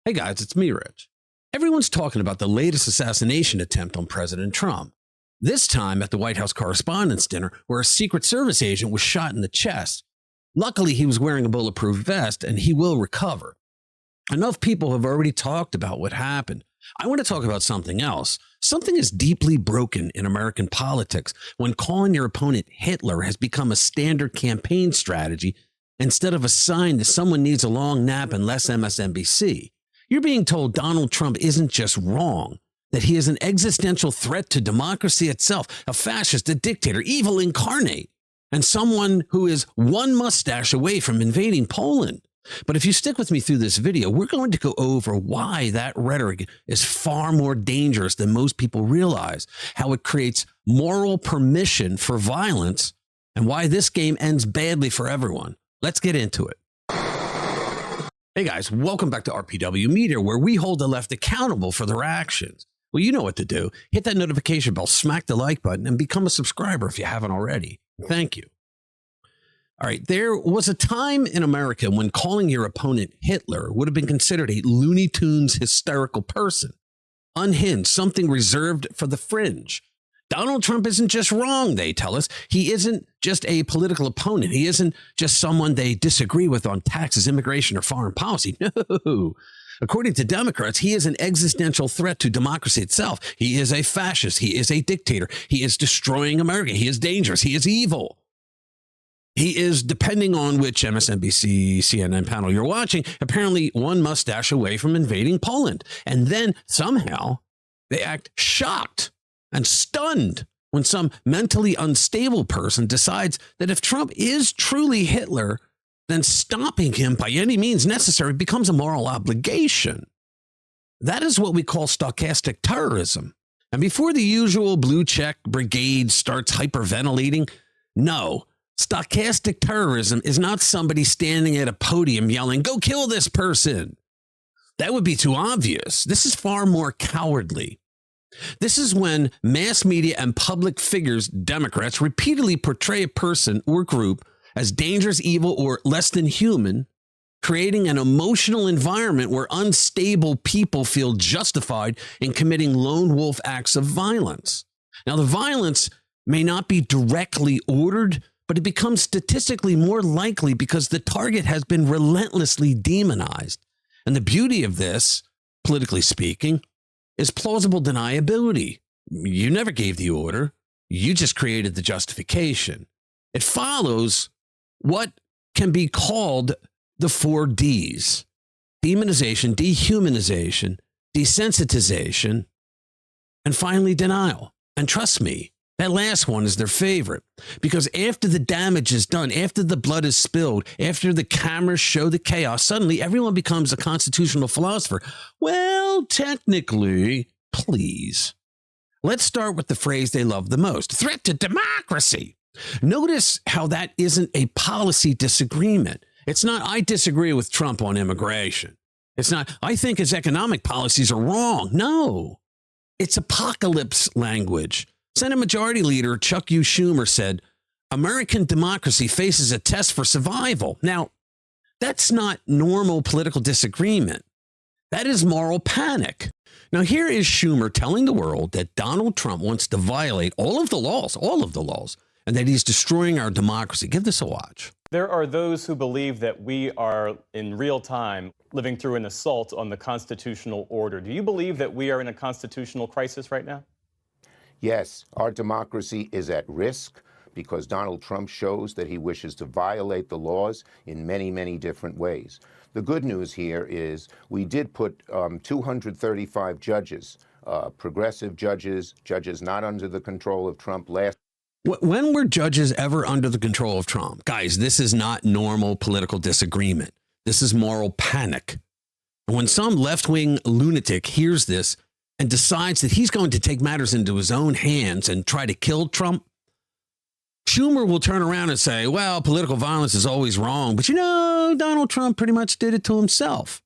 Hey guys, it's me, Rich. Everyone's talking about the latest assassination attempt on President Trump. This time at the White House Correspondents' Dinner, where a Secret Service agent was shot in the chest. Luckily, he was wearing a bulletproof vest and he will recover. Enough people have already talked about what happened. I want to talk about something else. Something is deeply broken in American politics when calling your opponent Hitler has become a standard campaign strategy instead of a sign that someone needs a long nap and less MSNBC. You're being told Donald Trump isn't just wrong, that he is an existential threat to democracy itself, a fascist, a dictator, evil incarnate, and someone who is one mustache away from invading Poland. But if you stick with me through this video, we're going to go over why that rhetoric is far more dangerous than most people realize, how it creates moral permission for violence, and why this game ends badly for everyone. Let's get into it. Hey guys, welcome back to RPW Media, where we hold the left accountable for their actions. Well, you know what to do. Hit that notification bell, smack the like button, and become a subscriber if you haven't already. Thank you. All right, there was a time in America when calling your opponent Hitler would have been considered a Looney Tunes hysterical person. Unhinged, something reserved for the fringe. Donald Trump isn't just wrong, they tell us. He isn't just a political opponent. He isn't just someone they disagree with on taxes, immigration, or foreign policy. No. According to Democrats, he is an existential threat to democracy itself. He is a fascist. He is a dictator. He is destroying America. He is dangerous. He is evil. He is, depending on which MSNBC, CNN panel you're watching, apparently one mustache away from invading Poland. And then somehow they act shocked and stunned when some mentally unstable person decides that if Trump is truly Hitler, then stopping him by any means necessary becomes a moral obligation. That is what we call stochastic terrorism. And before the usual blue check brigade starts hyperventilating, no, stochastic terrorism is not somebody standing at a podium yelling, "Go kill this person." That would be too obvious. This is far more cowardly. This is when mass media and public figures, Democrats, repeatedly portray a person or group as dangerous, evil, or less than human, creating an emotional environment where unstable people feel justified in committing lone wolf acts of violence. Now, the violence may not be directly ordered, but it becomes statistically more likely because the target has been relentlessly demonized. And the beauty of this, politically speaking, is plausible deniability. You never gave the order. You just created the justification. It follows what can be called the 4 Ds: demonization, dehumanization, desensitization, and finally denial. And trust me, that last one is their favorite, because after the damage is done, after the blood is spilled, after the cameras show the chaos, suddenly everyone becomes a constitutional philosopher. Well, technically, please. Let's start with the phrase they love the most: threat to democracy. Notice how that isn't a policy disagreement. It's not, I disagree with Trump on immigration. It's not, I think his economic policies are wrong. No, it's apocalypse language. Senate Majority Leader Chuck U. Schumer said, "American democracy faces a test for survival." Now, that's not normal political disagreement. That is moral panic. Now, here is Schumer telling the world that Donald Trump wants to violate all of the laws, and that he's destroying our democracy. Give this a watch. There are those who believe that we are in real time living through an assault on the constitutional order. Do you believe that we are in a constitutional crisis right now? Yes, our democracy is at risk because Donald Trump shows that he wishes to violate the laws in many, many different ways. The good news here is we did put 235 judges, progressive judges, judges not under the control of Trump last. When were judges ever under the control of Trump? Guys, this is not normal political disagreement. This is moral panic. And when some left-wing lunatic hears this and decides that he's going to take matters into his own hands and try to kill Trump, Schumer will turn around and say, well, political violence is always wrong, but you know, Donald Trump pretty much did it to himself.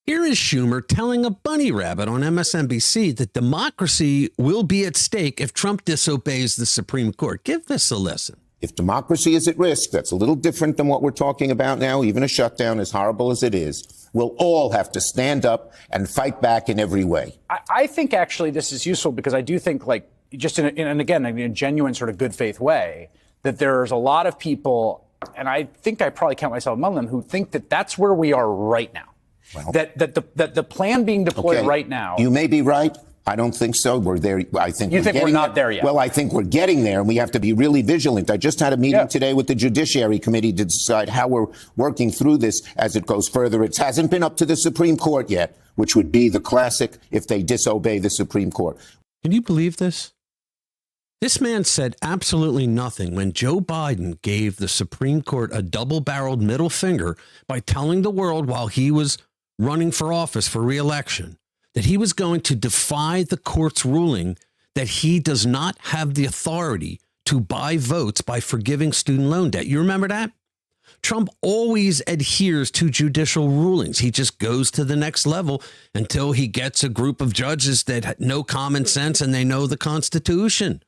Here is Schumer telling a bunny rabbit on MSNBC that democracy will be at stake if Trump disobeys the Supreme Court. Give this a listen. If democracy is at risk, that's a little different than what we're talking about now, even a shutdown, as horrible as it is. We'll all have to stand up and fight back in every way. I think actually this is useful because I do think, like, just in a genuine sort of good faith way, that there's a lot of people, and I think I probably count myself among them, who think that that's where we are right now. Well, that the plan being deployed right now. You may be right. I don't think so. We're there. I think you think we're not there yet. Well, I think we're getting there, and we have to be really vigilant. I just had a meeting today with the Judiciary Committee to decide how we're working through this as it goes further. It hasn't been up to the Supreme Court yet, which would be the classic if they disobey the Supreme Court. Can you believe this? This man said absolutely nothing when Joe Biden gave the Supreme Court a double-barreled middle finger by telling the world while he was running for office for re-election that he was going to defy the court's ruling that he does not have the authority to buy votes by forgiving student loan debt. You remember that? Trump always adheres to judicial rulings. He just goes to the next level until he gets a group of judges that know common sense and they know the Constitution.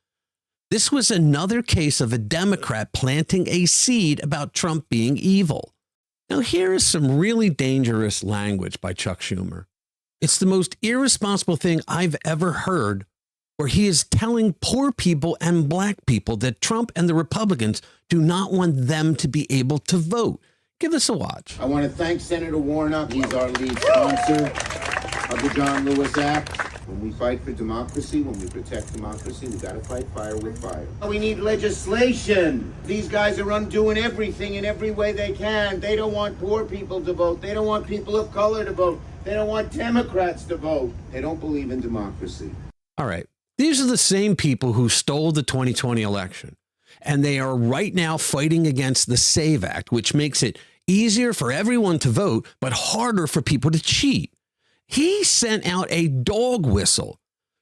This was another case of a Democrat planting a seed about Trump being evil. Now, here is some really dangerous language by Chuck Schumer. It's the most irresponsible thing I've ever heard, where he is telling poor people and black people that Trump and the Republicans do not want them to be able to vote. Give us a watch. I want to thank Senator Warnock. He's our lead sponsor of the John Lewis Act. When we fight for democracy, when we protect democracy, we got to fight fire with fire. We need legislation. These guys are undoing everything in every way they can. They don't want poor people to vote. They don't want people of color to vote. They don't want Democrats to vote. They don't believe in democracy. All right. These are the same people who stole the 2020 election. And they are right now fighting against the SAVE Act, which makes it easier for everyone to vote, but harder for people to cheat. He sent out a dog whistle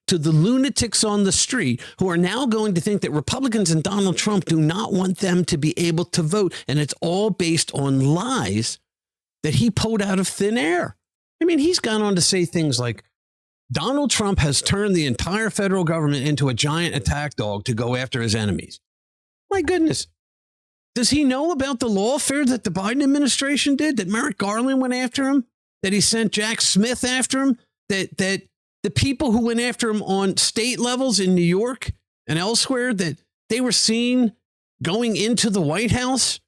to the lunatics on the street who are now going to think that Republicans and Donald Trump do not want them to be able to vote. And it's all based on lies that he pulled out of thin air. I mean, he's gone on to say things like Donald Trump has turned the entire federal government into a giant attack dog to go after his enemies. My goodness. Does he know about the lawfare that the Biden administration did, that Merrick Garland went after him, that he sent Jack Smith after him, that the people who went after him on state levels in New York and elsewhere, that they were seen going into the White House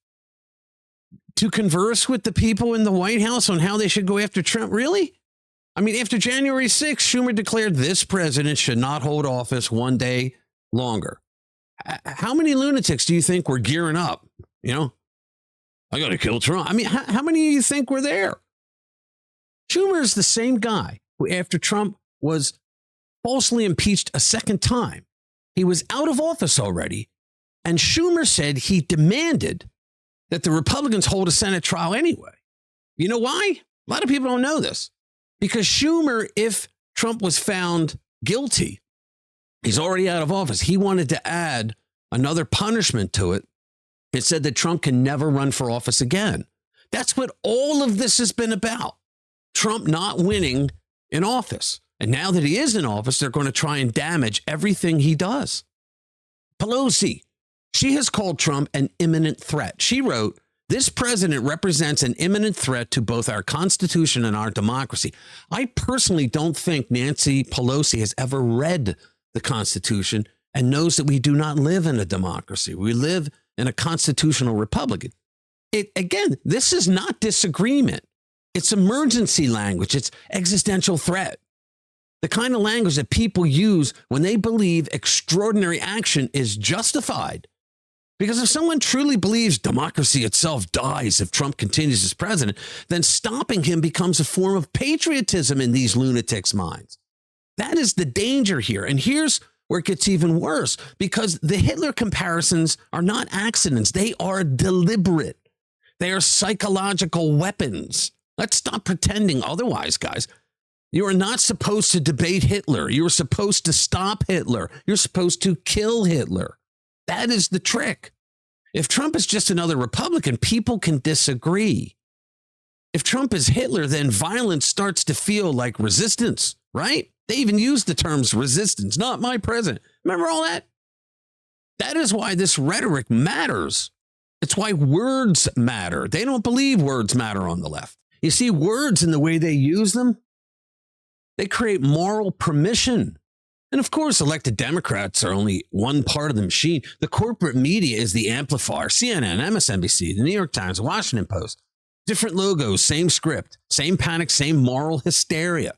to converse with the people in the White House on how they should go after Trump? Really? I mean, after January 6th, Schumer declared this president should not hold office one day longer. How many lunatics do you think were gearing up? You know, I got to kill Trump. I mean, how many of you think were there? Schumer is the same guy who, after Trump was falsely impeached a second time, he was out of office already. And Schumer said he demanded that the Republicans hold a Senate trial anyway. You know why? A lot of people don't know this. Because Schumer, if Trump was found guilty, he's already out of office. He wanted to add another punishment to it. It said that Trump can never run for office again. That's what all of this has been about. Trump not winning in office. And now that he is in office, they're going to try and damage everything he does. Pelosi, she has called Trump an imminent threat. She wrote, "This president represents an imminent threat to both our Constitution and our democracy." I personally don't think Nancy Pelosi has ever read the Constitution and knows that we do not live in a democracy. We live in a constitutional republic. Again, this is not disagreement. It's emergency language. It's existential threat. The kind of language that people use when they believe extraordinary action is justified. Because if someone truly believes democracy itself dies if Trump continues as president, then stopping him becomes a form of patriotism in these lunatics' minds. That is the danger here. And here's where it gets even worse, because the Hitler comparisons are not accidents. They are deliberate. They are psychological weapons. Let's stop pretending otherwise, guys. You are not supposed to debate Hitler. You are supposed to stop Hitler. You're supposed to kill Hitler. That is the trick. If Trump is just another Republican, people can disagree. If Trump is Hitler, then violence starts to feel like resistance, right? They even use the terms resistance, not my president. Remember all that? That is why this rhetoric matters. It's why words matter. They don't believe words matter on the left. You see, words and the way they use them, they create moral permission. And of course, elected Democrats are only one part of the machine. The corporate media is the amplifier. CNN, MSNBC, the New York Times, the Washington Post. Different logos, same script, same panic, same moral hysteria.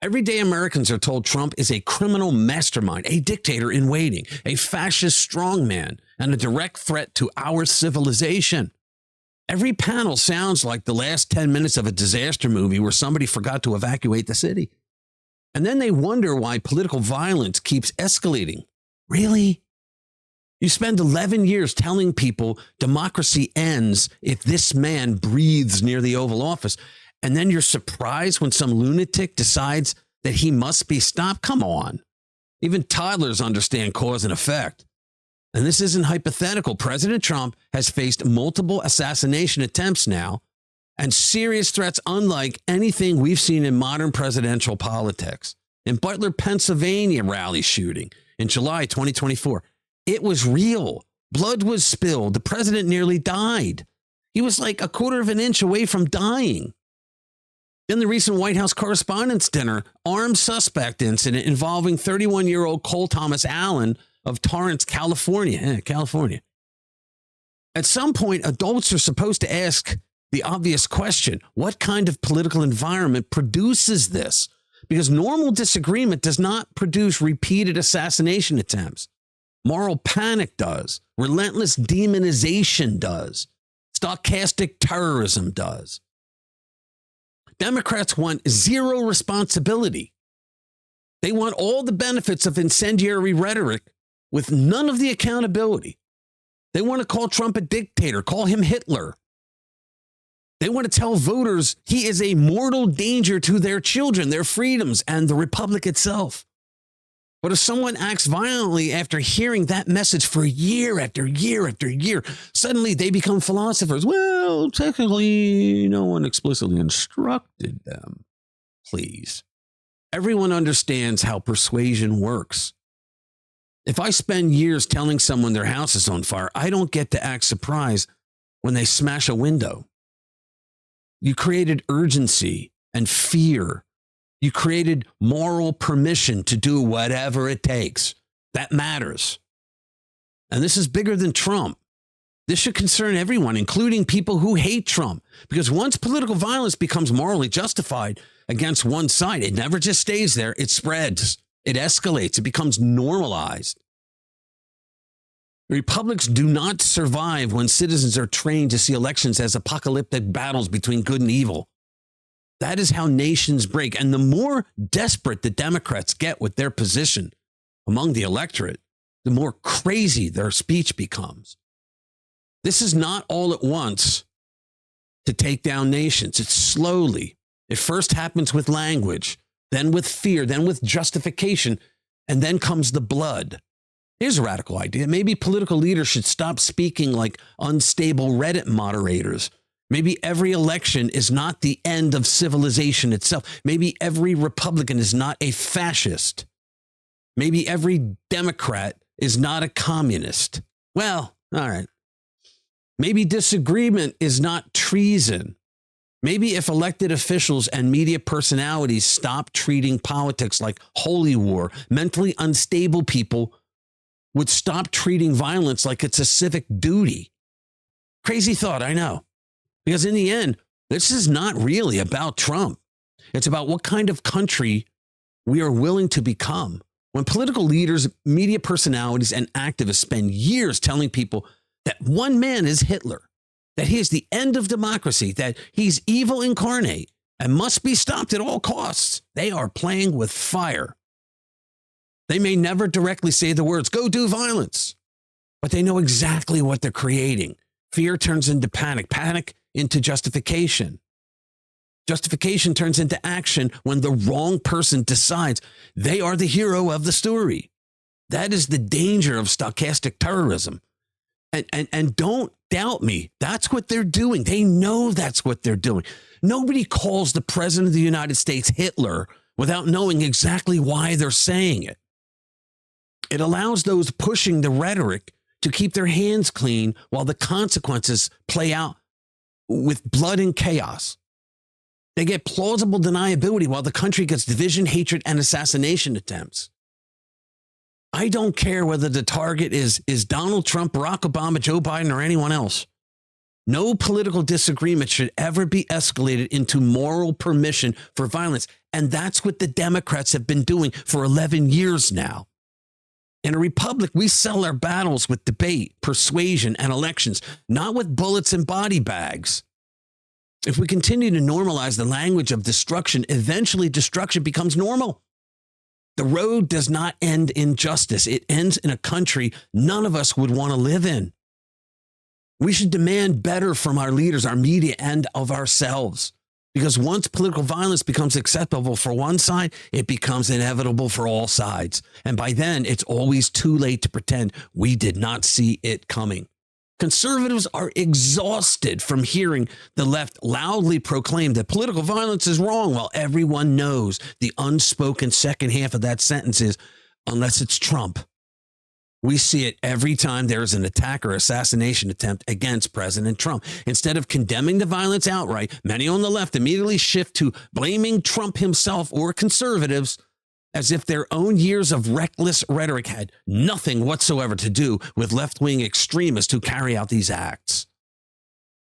Everyday Americans are told Trump is a criminal mastermind, a dictator in waiting, a fascist strongman, and a direct threat to our civilization. Every panel sounds like the last 10 minutes of a disaster movie where somebody forgot to evacuate the city. And then they wonder why political violence keeps escalating. Really? You spend 11 years telling people democracy ends if this man breathes near the Oval Office. And then you're surprised when some lunatic decides that he must be stopped? Come on. Even toddlers understand cause and effect. And this isn't hypothetical. President Trump has faced multiple assassination attempts now and serious threats unlike anything we've seen in modern presidential politics. In Butler, Pennsylvania rally shooting in July 2024, it was real. Blood was spilled. The president nearly died. He was like a quarter of an inch away from dying. In the recent White House Correspondents' Dinner, armed suspect incident involving 31-year-old Cole Thomas Allen of Torrance, California. California. At some point, adults are supposed to ask the obvious question, what kind of political environment produces this? Because normal disagreement does not produce repeated assassination attempts. Moral panic does. Relentless demonization does. Stochastic terrorism does. Democrats want zero responsibility. They want all the benefits of incendiary rhetoric with none of the accountability. They want to call Trump a dictator, call him Hitler. They want to tell voters he is a mortal danger to their children, their freedoms, and the republic itself. But if someone acts violently after hearing that message for year after year after year, suddenly they become philosophers. Well, technically, no one explicitly instructed them. Please. Everyone understands how persuasion works. If I spend years telling someone their house is on fire, I don't get to act surprised when they smash a window. You created urgency and fear. You created moral permission to do whatever it takes. That matters. And this is bigger than Trump. This should concern everyone, including people who hate Trump. Because once political violence becomes morally justified against one side, it never just stays there. It spreads. It escalates. It becomes normalized. Republics do not survive when citizens are trained to see elections as apocalyptic battles between good and evil. That is how nations break. And the more desperate the Democrats get with their position among the electorate, the more crazy their speech becomes. This is not all at once to take down nations. It's slowly. It first happens with language, then with fear, then with justification, and then comes the blood. Here's a radical idea. Maybe political leaders should stop speaking like unstable Reddit moderators. Maybe every election is not the end of civilization itself. Maybe every Republican is not a fascist. Maybe every Democrat is not a communist. Well, all right. Maybe disagreement is not treason. Maybe if elected officials and media personalities stop treating politics like holy war, mentally unstable people would stop treating violence like it's a civic duty. Crazy thought, I know. Because in the end, this is not really about Trump. It's about what kind of country we are willing to become. When political leaders, media personalities, and activists spend years telling people that one man is Hitler, that he is the end of democracy, that he's evil incarnate and must be stopped at all costs, they are playing with fire. They may never directly say the words, go do violence, but they know exactly what they're creating. Fear turns into panic, panic into justification. Justification turns into action when the wrong person decides they are the hero of the story. That is the danger of stochastic terrorism. And don't doubt me. That's what they're doing. They know that's what they're doing. Nobody calls the president of the United States Hitler without knowing exactly why they're saying it. It allows those pushing the rhetoric to keep their hands clean while the consequences play out with blood and chaos. They get plausible deniability while the country gets division, hatred, and assassination attempts. I don't care whether the target is Donald Trump, Barack Obama, Joe Biden, or anyone else. No political disagreement should ever be escalated into moral permission for violence. And that's what the Democrats have been doing for 11 years now. In a republic, we sell our battles with debate, persuasion, and elections, not with bullets and body bags. If we continue to normalize the language of destruction, eventually destruction becomes normal. The road does not end in justice. It ends in a country none of us would want to live in. We should demand better from our leaders, our media, and of ourselves. Because once political violence becomes acceptable for one side, it becomes inevitable for all sides. And by then, it's always too late to pretend we did not see it coming. Conservatives are exhausted from hearing the left loudly proclaim that political violence is wrong, while everyone knows the unspoken second half of that sentence is, unless it's Trump. We see it every time there is an attack or assassination attempt against President Trump. Instead of condemning the violence outright, many on the left immediately shift to blaming Trump himself or conservatives as if their own years of reckless rhetoric had nothing whatsoever to do with left-wing extremists who carry out these acts.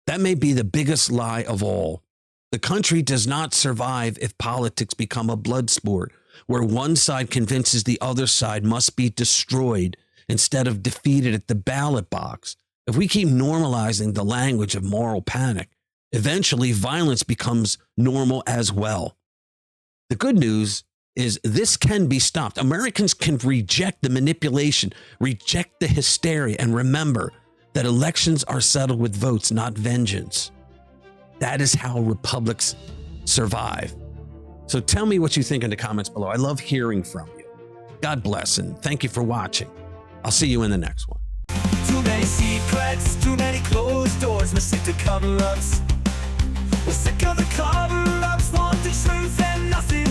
That may be the biggest lie of all. The country does not survive if politics become a blood sport, where one side convinces the other side must be destroyed instead of defeated at the ballot box. If we keep normalizing the language of moral panic, eventually violence becomes normal as well. The good news is this can be stopped. Americans can reject the manipulation, reject the hysteria, and remember that elections are settled with votes, not vengeance. That is how republics survive. So tell me what you think in the comments below. I love hearing from you. God bless, and thank you for watching. I'll see you in the next one. Too many secrets, too many closed doors. We're sick to cover-ups. We're sick of the cover-ups. Want the truth and nothing